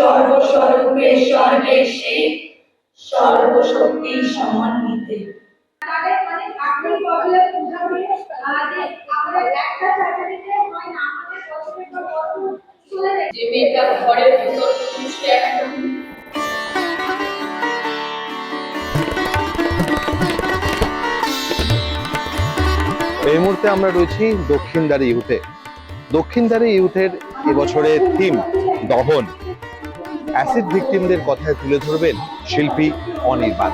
সর্বস্বরূপে সর্বেশে সর্বশক্তি সমন্বিতে। যে মেয়েটা ঘরের ভিতর পুরুষকে একটা এই মুহূর্তে আমরা রয়েছি দক্ষিণদ্বারে ইউথে। দক্ষিণদ্বারে ইউথের এবছরের থিম দহন। অ্যাসিড ভিকটিমদের কথায় তুলে ধরবেন শিল্পী অনির্বাণ।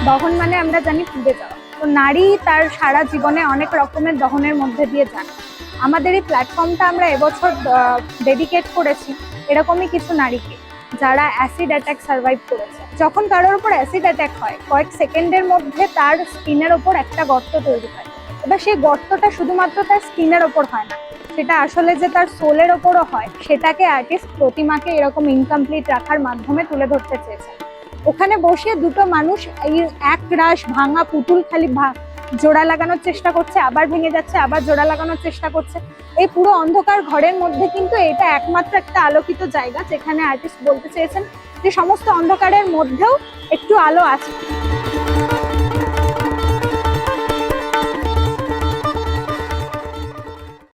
দহন মানে আমরা জানি পুড়ে যাওয়া, তো নারী তার সারা জীবনে অনেক রকমের দহনের মধ্যে দিয়ে যান। আমাদের এই প্ল্যাটফর্মটা আমরা এবছর ডেডিকেট করেছি এরকমই কিছু নারীকে যারা অ্যাসিড অ্যাটাক সার্ভাইভ করেছে। যখন কারোর উপর অ্যাসিড অ্যাটাক হয় কয়েক সেকেন্ডের মধ্যে তার স্কিনের ওপর একটা গর্ত তৈরি হয়। এবার সেই গর্তটা শুধুমাত্র তার স্কিনের ওপর হয় না, সেটা আসলে যে তার সোলের ওপরও হয়, সেটাকে আর্টিস্ট প্রতিমাকে এরকম ইনকমপ্লিট রাখার মাধ্যমে তুলে ধরতে চেয়েছে। ওখানে বসে দুটো মানুষ এই এক রাশ ভাঙা পুতুল খালি জোড়া লাগানোর চেষ্টা করছে, আবার ভেঙে যাচ্ছে, আবার জোড়া লাগানোর চেষ্টা করছে। এই পুরো অন্ধকার ঘরের মধ্যে কিন্তু এটা একমাত্র একটা আলোকিত জায়গা যেখানে আর্টিস্ট বলতে চেয়েছেন যে সমস্ত অন্ধকারের মধ্যেও একটু আলো আছে।